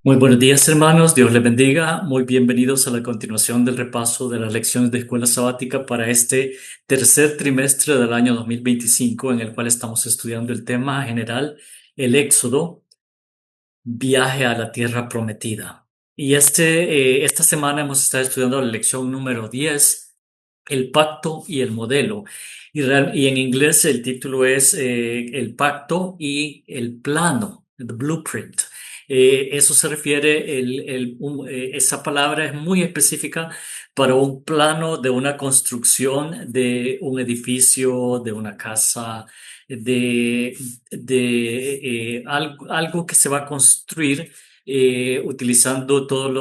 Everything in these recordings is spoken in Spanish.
Muy buenos días, hermanos. Dios les bendiga. Muy bienvenidos a la continuación del repaso de las lecciones de escuela sabática para este tercer trimestre del año 2025, en el cual estamos estudiando el tema general, el Éxodo, viaje a la tierra prometida. Y esta semana hemos estado estudiando la lección número 10, el pacto y el modelo. Y en inglés el título es el pacto y el plano, the blueprint. Eso se refiere, esa palabra es muy específica para un plano de una construcción de un edificio, de una casa, de, algo que se va a construir utilizando todos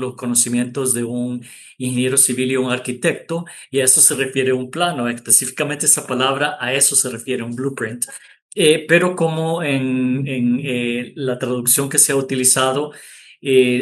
los conocimientos de un ingeniero civil y un arquitecto, y a eso se refiere un plano. Específicamente esa palabra, a eso se refiere un blueprint. Pero como en la traducción que se ha utilizado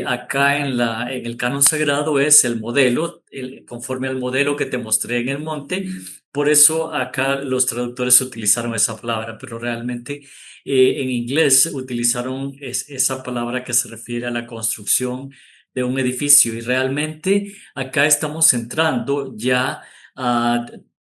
acá en el canon sagrado es el modelo, conforme al modelo que te mostré en el monte, por eso acá los traductores utilizaron esa palabra, pero realmente en inglés utilizaron esa palabra que se refiere a la construcción de un edificio, y realmente acá estamos entrando ya a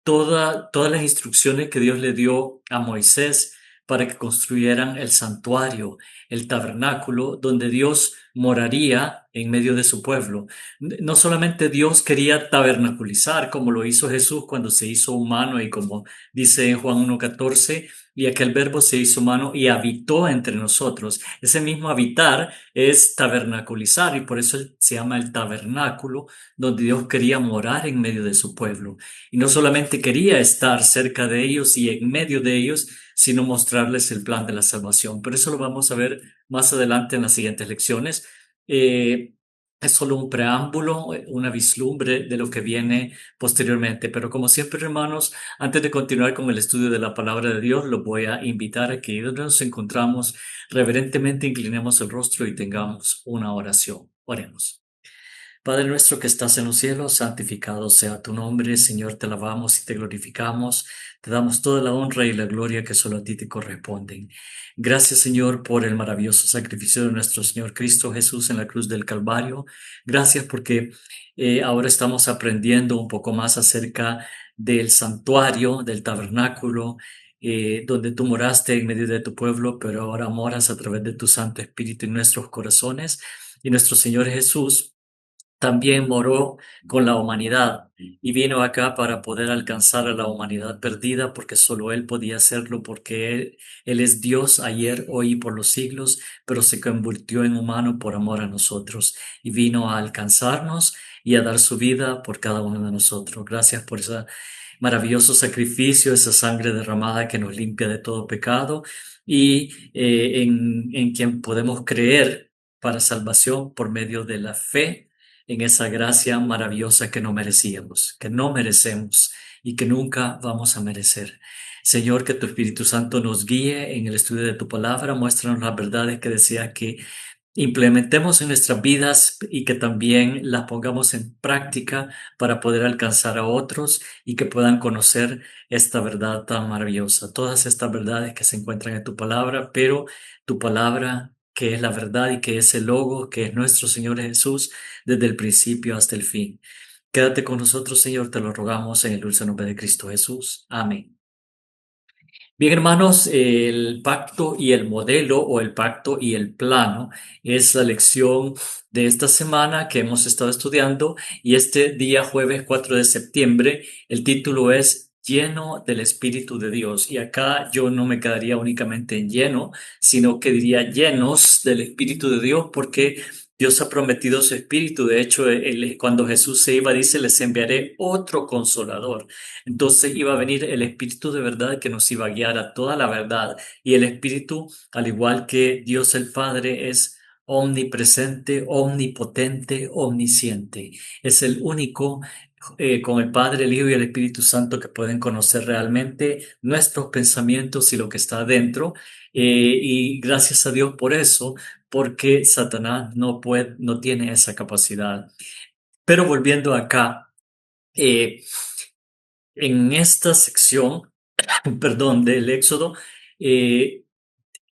todas las instrucciones que Dios le dio a Moisés para que construyeran el santuario, el tabernáculo, donde Dios moraría en medio de su pueblo. No solamente Dios quería tabernaculizar, como lo hizo Jesús cuando se hizo humano, y como dice en Juan 1:14, y aquel verbo se hizo humano y habitó entre nosotros. Ese mismo habitar es tabernaculizar, y por eso se llama el tabernáculo, donde Dios quería morar en medio de su pueblo. Y no solamente quería estar cerca de ellos y en medio de ellos, sino mostrarles el plan de la salvación. Pero eso lo vamos a ver más adelante en las siguientes lecciones. Eh, es solo un preámbulo, una vislumbre de lo que viene posteriormente. Pero como siempre, hermanos, antes de continuar con el estudio de la palabra de Dios, los voy a invitar a que donde nos encontramos, reverentemente inclinemos el rostro y tengamos una oración. Oremos. Padre nuestro que estás en los cielos, santificado sea tu nombre. Señor, te alabamos y te glorificamos. Te damos toda la honra y la gloria que solo a ti te corresponden. Gracias, Señor, por el maravilloso sacrificio de nuestro Señor Cristo Jesús en la cruz del Calvario. Gracias porque ahora estamos aprendiendo un poco más acerca del santuario, del tabernáculo, donde tú moraste en medio de tu pueblo, pero ahora moras a través de tu Santo Espíritu en nuestros corazones. Y nuestro Señor Jesús también moró con la humanidad y vino acá para poder alcanzar a la humanidad perdida, porque solo Él podía hacerlo, porque Él es Dios ayer, hoy y por los siglos, pero se convirtió en humano por amor a nosotros y vino a alcanzarnos y a dar su vida por cada uno de nosotros. Gracias por ese maravilloso sacrificio, esa sangre derramada que nos limpia de todo pecado, y en quien podemos creer para salvación por medio de la fe en esa gracia maravillosa que no merecíamos, que no merecemos y que nunca vamos a merecer. Señor, que tu Espíritu Santo nos guíe en el estudio de tu palabra, muéstranos las verdades que desea que implementemos en nuestras vidas y que también las pongamos en práctica para poder alcanzar a otros y que puedan conocer esta verdad tan maravillosa. Todas estas verdades que se encuentran en tu palabra, pero tu palabra que es la verdad y que es el logo, que es nuestro Señor Jesús, desde el principio hasta el fin. Quédate con nosotros, Señor, te lo rogamos en el dulce nombre de Cristo Jesús. Amén. Bien, hermanos, el pacto y el modelo, o el pacto y el plano, es la lección de esta semana que hemos estado estudiando, y este día jueves 4 de septiembre el título es Lleno del Espíritu de Dios. Y acá yo no me quedaría únicamente en lleno, sino que diría llenos del Espíritu de Dios, porque Dios ha prometido su Espíritu. De hecho, cuando Jesús se iba, dice, les enviaré otro consolador. Entonces iba a venir el Espíritu de verdad que nos iba a guiar a toda la verdad. Y el Espíritu, al igual que Dios el Padre, es omnipresente, omnipotente, omnisciente. Es el único, con el Padre, el Hijo y el Espíritu Santo, que pueden conocer realmente nuestros pensamientos y lo que está adentro. Y gracias a Dios por eso, porque Satanás no tiene esa capacidad. Pero volviendo acá, eh, en esta sección, perdón, del Éxodo, eh,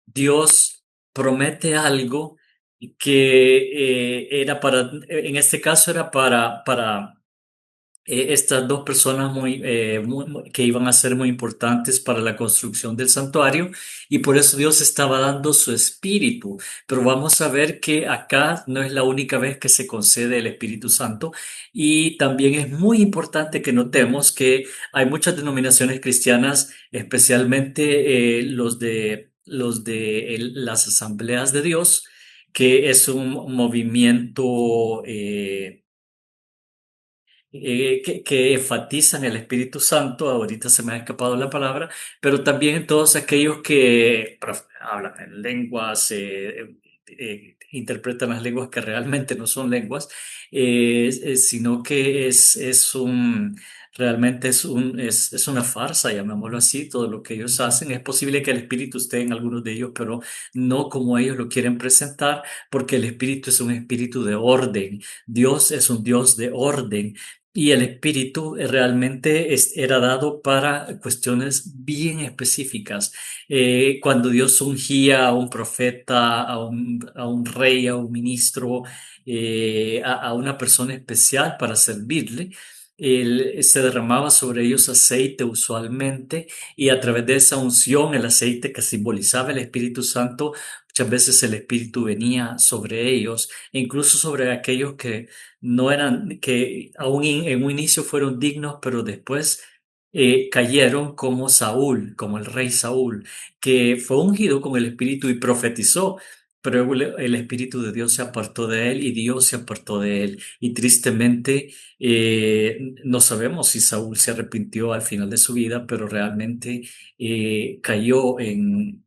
Dios promete algo que era para, en este caso era para estas dos personas que iban a ser muy importantes para la construcción del santuario y por eso Dios estaba dando su espíritu. Pero vamos a ver que acá no es la única vez que se concede el Espíritu Santo y también es muy importante que notemos que hay muchas denominaciones cristianas, especialmente las asambleas de Dios, que es un movimiento que enfatizan el Espíritu Santo, ahorita se me ha escapado la palabra, pero también todos aquellos que hablan en lenguas, interpretan las lenguas que realmente no son lenguas, sino que realmente es una farsa, llamémoslo así, todo lo que ellos hacen. Es posible que el Espíritu esté en algunos de ellos, pero no como ellos lo quieren presentar, porque el Espíritu es un espíritu de orden. Dios es un Dios de orden. Y el espíritu realmente era dado para cuestiones bien específicas. Cuando Dios ungía a un profeta, a un rey, a un ministro, a una persona especial para servirle, se derramaba sobre ellos aceite usualmente y a través de esa unción, el aceite que simbolizaba el Espíritu Santo, muchas veces el Espíritu venía sobre ellos e incluso sobre aquellos que no eran, que aún en un inicio fueron dignos, pero después cayeron como Saúl, como el rey Saúl, que fue ungido con el Espíritu y profetizó, pero el Espíritu de Dios se apartó de él y Dios se apartó de él. Y tristemente no sabemos si Saúl se arrepintió al final de su vida, pero realmente cayó en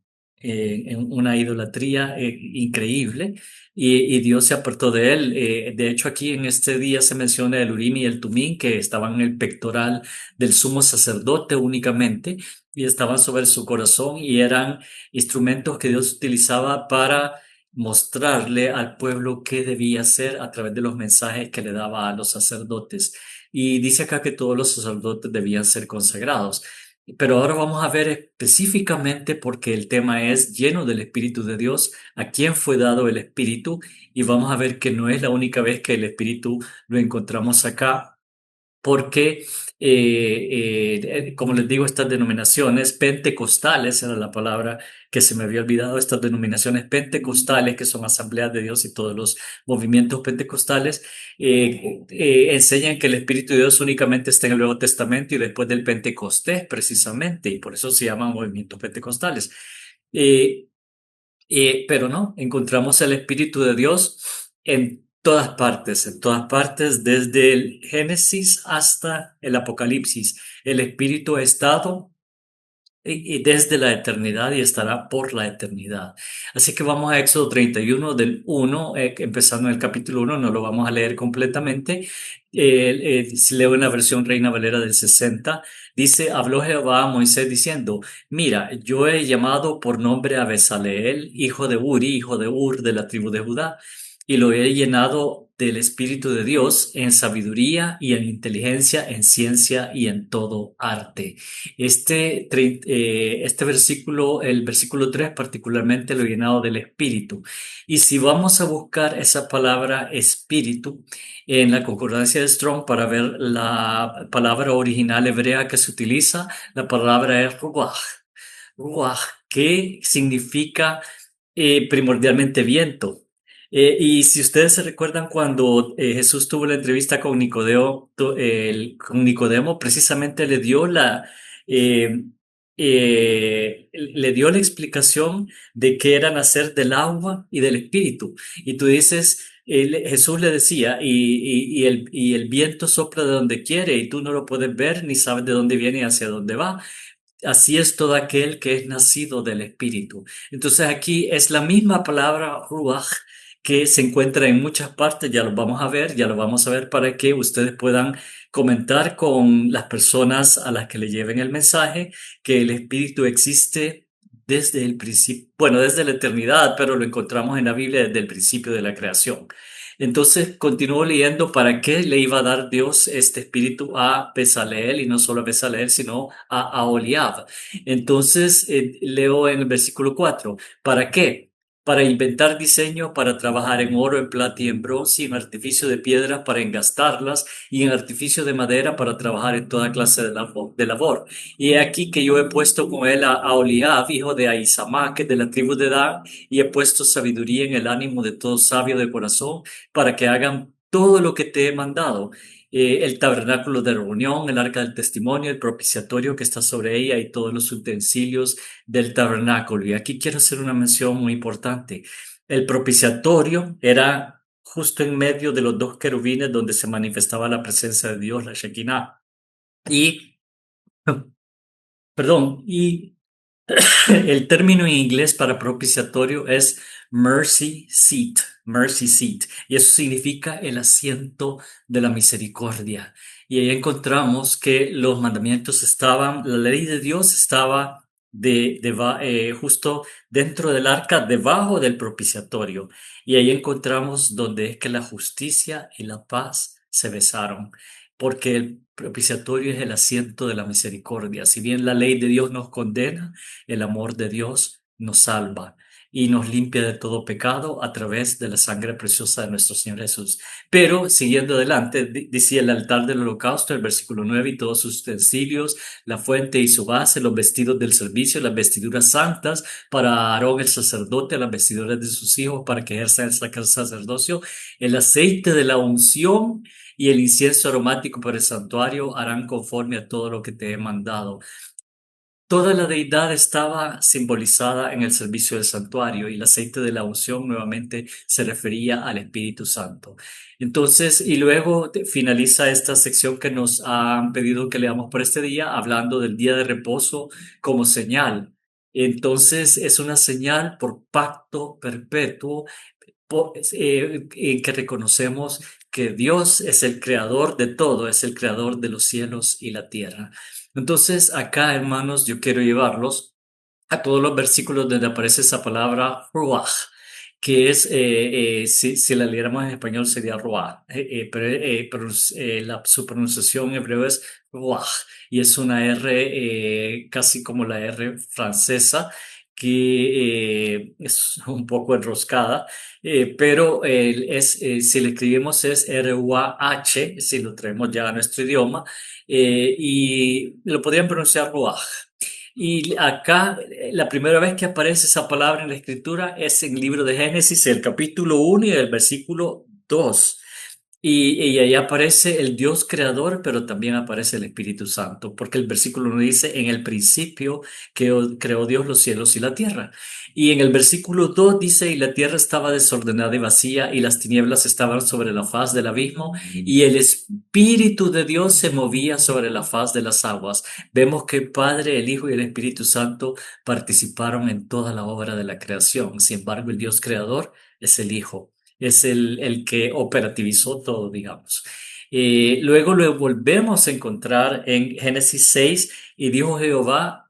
una idolatría increíble y Dios se apartó de él. De hecho, aquí en este día se menciona el Urim y el Tumim que estaban en el pectoral del sumo sacerdote únicamente y estaban sobre su corazón y eran instrumentos que Dios utilizaba para mostrarle al pueblo qué debía hacer a través de los mensajes que le daba a los sacerdotes. Y dice acá que todos los sacerdotes debían ser consagrados. Pero ahora vamos a ver específicamente porque el tema es lleno del Espíritu de Dios, a quién fue dado el Espíritu, y vamos a ver que no es la única vez que el Espíritu lo encontramos acá porque, como les digo, estas denominaciones pentecostales, era la palabra que se me había olvidado, estas denominaciones pentecostales, que son asambleas de Dios y todos los movimientos pentecostales, enseñan que el Espíritu de Dios únicamente está en el Nuevo Testamento y después del Pentecostés, precisamente, y por eso se llaman movimientos pentecostales. Eh, pero no, encontramos el Espíritu de Dios en todas partes, desde el Génesis hasta el Apocalipsis. El Espíritu ha estado y desde la eternidad y estará por la eternidad. Así que vamos a Éxodo 31 del 1, empezando en el capítulo 1, no lo vamos a leer completamente. Si leo en la versión Reina Valera del 60, dice, habló Jehová a Moisés diciendo, mira, yo he llamado por nombre a Bezaleel, hijo de Uri, hijo de Ur, de la tribu de Judá, y lo he llenado del Espíritu de Dios en sabiduría y en inteligencia, en ciencia y en todo arte. Este versículo, el versículo 3 particularmente lo he llenado del Espíritu. Y si vamos a buscar esa palabra Espíritu en la concordancia de Strong para ver la palabra original hebrea que se utiliza, la palabra es Ruach. Ruach, que significa primordialmente viento. Y si ustedes se recuerdan cuando Jesús tuvo la entrevista con Nicodemo, con Nicodemo precisamente eh, le dio la explicación de qué era nacer del agua y del espíritu. Y tú dices, Jesús le decía, y el viento sopla de donde quiere y tú no lo puedes ver ni sabes de dónde viene y hacia dónde va. Así es todo aquel que es nacido del Espíritu. Entonces aquí es la misma palabra ruach que se encuentra en muchas partes, ya lo vamos a ver, ya lo vamos a ver para que ustedes puedan comentar con las personas a las que le lleven el mensaje que el Espíritu existe desde el principio, bueno, desde la eternidad, pero lo encontramos en la Biblia desde el principio de la creación. Entonces continúo leyendo para qué le iba a dar Dios este espíritu a Bezaleel y no solo a Bezaleel, sino a Aholiab. Entonces leo en el versículo 4, ¿para qué? para inventar diseño, para trabajar en oro, en plata y en bronce, y en artificio de piedra para engastarlas, y en artificio de madera para trabajar en toda clase de labor. Y he aquí que yo he puesto con él a Oliab, hijo de Ahisamac, de la tribu de Dan, y he puesto sabiduría en el ánimo de todo sabio de corazón, para que hagan todo lo que te he mandado. El tabernáculo de reunión, el arca del testimonio, el propiciatorio que está sobre ella y todos los utensilios del tabernáculo. Y aquí quiero hacer una mención muy importante. El propiciatorio era justo en medio de los dos querubines donde se manifestaba la presencia de Dios, la Shekinah. Y, perdón, y el término en inglés para propiciatorio es mercy seat, y eso significa el asiento de la misericordia. Y ahí encontramos que los mandamientos estaban, la ley de Dios estaba justo dentro del arca, debajo del propiciatorio. Y ahí encontramos donde es que la justicia y la paz se besaron, porque el propiciatorio es el asiento de la misericordia. Si bien la ley de Dios nos condena, el amor de Dios nos salva y nos limpia de todo pecado a través de la sangre preciosa de nuestro Señor Jesús. Pero siguiendo adelante, dice el altar del holocausto, el versículo 9, y todos sus utensilios, la fuente y su base, los vestidos del servicio, las vestiduras santas para Aarón el sacerdote, las vestiduras de sus hijos para que ejerzan el sacerdocio, el aceite de la unción y el incienso aromático para el santuario harán conforme a todo lo que te he mandado. Toda la deidad estaba simbolizada en el servicio del santuario y el aceite de la unción nuevamente se refería al Espíritu Santo. Entonces, y luego finaliza esta sección que nos han pedido que leamos por este día, hablando del día de reposo como señal. Entonces, es una señal por pacto perpetuo en que reconocemos que Dios es el creador de todo, es el creador de los cielos y la tierra. Entonces, acá, hermanos, yo quiero llevarlos a todos los versículos donde aparece esa palabra ruach, que es, si la leyéramos en español sería ruach, pero su pronunciación en hebreo es ruach, y es una R casi como la R francesa, que es un poco enroscada, pero si le escribimos es R-U-A-H, si lo traemos ya a nuestro idioma, y lo podrían pronunciar ruach. Y acá, la primera vez que aparece esa palabra en la escritura es en el libro de Génesis, el capítulo 1 y el versículo 2. Y ahí aparece el Dios creador, pero también aparece el Espíritu Santo, porque el versículo 1 dice, en el principio creó Dios los cielos y la tierra. Y en el versículo 2 dice, y la tierra estaba desordenada y vacía, y las tinieblas estaban sobre la faz del abismo, y el Espíritu de Dios se movía sobre la faz de las aguas. Vemos que el Padre, el Hijo y el Espíritu Santo participaron en toda la obra de la creación. Sin embargo, el Dios creador es el Hijo, es el que operativizó todo, digamos. Luego lo volvemos a encontrar en Génesis 6 y dijo Jehová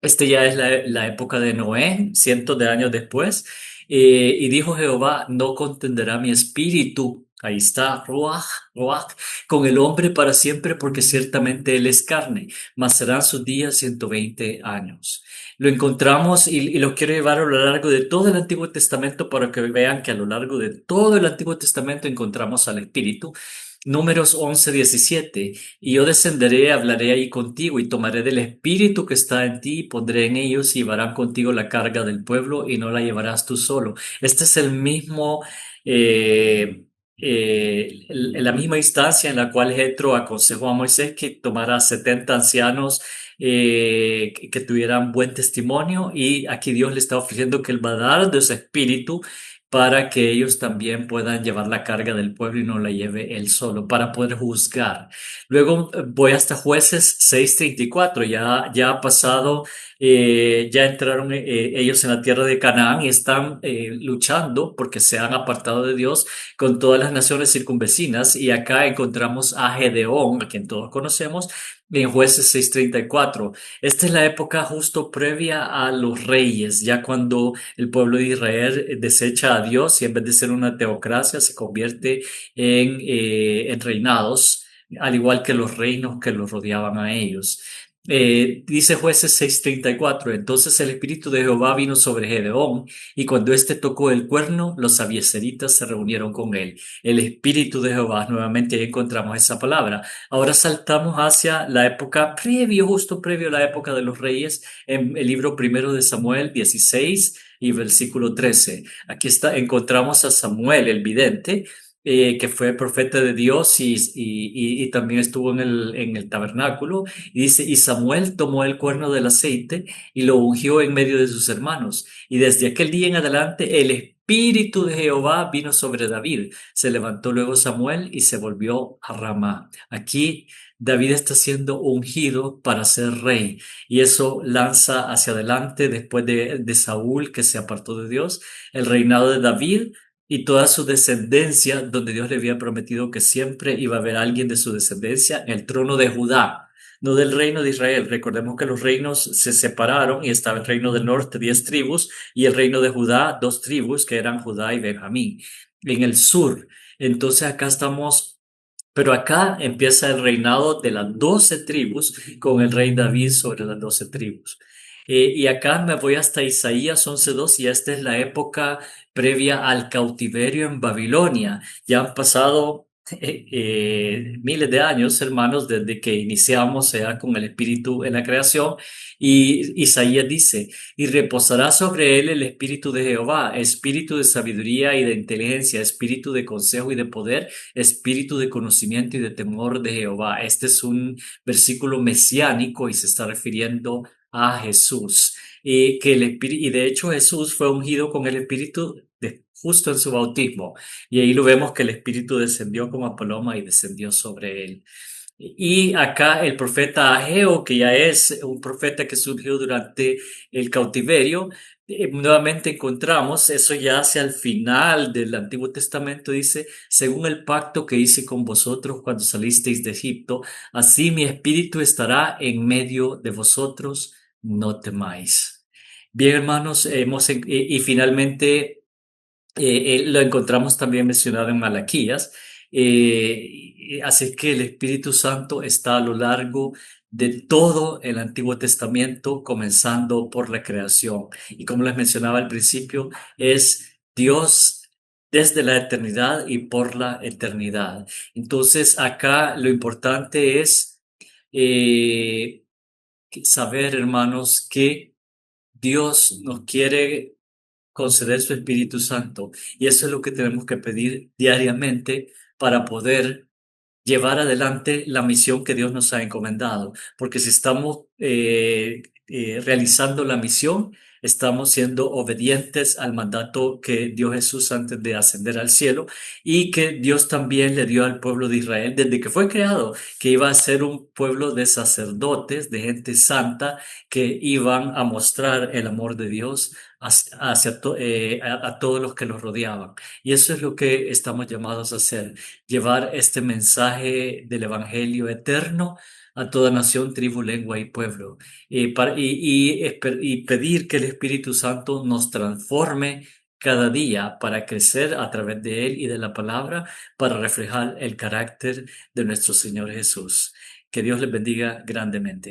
este ya es la época de Noé, cientos de años después. Y dijo Jehová, no contenderá mi espíritu. Ahí está, ruach, ruach, con el hombre para siempre, porque ciertamente él es carne, mas serán sus días 120 años. Lo encontramos y lo quiero llevar a lo largo de todo el Antiguo Testamento para que vean que a lo largo de todo el Antiguo Testamento encontramos al Espíritu. Números 11:17. Y yo descenderé, hablaré ahí contigo y tomaré del espíritu que está en ti y pondré en ellos y llevarán contigo la carga del pueblo y no la llevarás tú solo. Este es el mismo, la misma instancia en la cual Jetro aconsejó a Moisés que tomara 70 ancianos que tuvieran buen testimonio, y aquí Dios le está ofreciendo que él va a dar de su espíritu para que ellos también puedan llevar la carga del pueblo y no la lleve él solo, para poder juzgar. Luego voy hasta Jueces 6:34, ya ha pasado, ya entraron ellos en la tierra de Canaán y están luchando porque se han apartado de Dios con todas las naciones circunvecinas, y acá encontramos a Gedeón, a quien todos conocemos, en Jueces 6:34. Esta es la época justo previa a los reyes, ya cuando el pueblo de Israel desecha a Dios y en vez de ser una teocracia se convierte en reinados, al igual que los reinos que los rodeaban a ellos. Dice Jueces 6:34, entonces el Espíritu de Jehová vino sobre Gedeón, y cuando éste tocó el cuerno, los abiezeritas se reunieron con él. El Espíritu de Jehová, nuevamente ahí encontramos esa palabra. Ahora saltamos hacia la época justo previo a la época de los reyes, en el libro primero de Samuel 16 y versículo 13. Aquí está, encontramos a Samuel, el vidente, que fue profeta de Dios y también estuvo en el tabernáculo. Y dice, y Samuel tomó el cuerno del aceite y lo ungió en medio de sus hermanos. Y desde aquel día en adelante el Espíritu de Jehová vino sobre David. Se levantó luego Samuel y se volvió a Ramá. Aquí David está siendo ungido para ser rey. Y eso lanza hacia adelante, después de Saúl, que se apartó de Dios, el reinado de David y toda su descendencia, donde Dios le había prometido que siempre iba a haber alguien de su descendencia en el trono de Judá, no del reino de Israel. Recordemos que los reinos se separaron y estaba el reino del norte, 10 tribus, y el reino de Judá, 2 tribus, que eran Judá y Benjamín, en el sur. Entonces acá estamos, pero acá empieza el reinado de las 12 tribus con el rey David sobre las 12 tribus. Y acá me voy hasta Isaías 11:2 y esta es la época previa al cautiverio en Babilonia. Ya han pasado miles de años, hermanos, desde que iniciamos ya con el Espíritu en la creación. Y Isaías dice, y reposará sobre él el Espíritu de Jehová, espíritu de sabiduría y de inteligencia, espíritu de consejo y de poder, espíritu de conocimiento y de temor de Jehová. Este es un versículo mesiánico y se está refiriendo a Jesús. Y de hecho Jesús fue ungido con el Espíritu justo en su bautismo. Y ahí lo vemos que el Espíritu descendió como paloma y descendió sobre él. Y acá el profeta Ageo, que ya es un profeta que surgió durante el cautiverio, nuevamente encontramos eso ya hacia el final del Antiguo Testamento, dice, según el pacto que hice con vosotros cuando salisteis de Egipto, así mi espíritu estará en medio de vosotros, no temáis. Bien, hermanos, y finalmente lo encontramos también mencionado en Malaquías. Así que el Espíritu Santo está a lo largo de todo el Antiguo Testamento, comenzando por la creación. Y como les mencionaba al principio, es Dios desde la eternidad y por la eternidad. Entonces, acá lo importante es eh, saber, hermanos, que Dios nos quiere conceder su Espíritu Santo. Y eso es lo que tenemos que pedir diariamente para poder llevar adelante la misión que Dios nos ha encomendado. Porque si estamos realizando la misión, estamos siendo obedientes al mandato que dio Jesús antes de ascender al cielo y que Dios también le dio al pueblo de Israel desde que fue creado, que iba a ser un pueblo de sacerdotes, de gente santa, que iban a mostrar el amor de Dios a todos los que los rodeaban. Y eso es lo que estamos llamados a hacer, llevar este mensaje del Evangelio eterno a toda nación, tribu, lengua y pueblo, y pedir que el Espíritu Santo nos transforme cada día para crecer a través de Él y de la palabra, para reflejar el carácter de nuestro Señor Jesús. Que Dios les bendiga grandemente.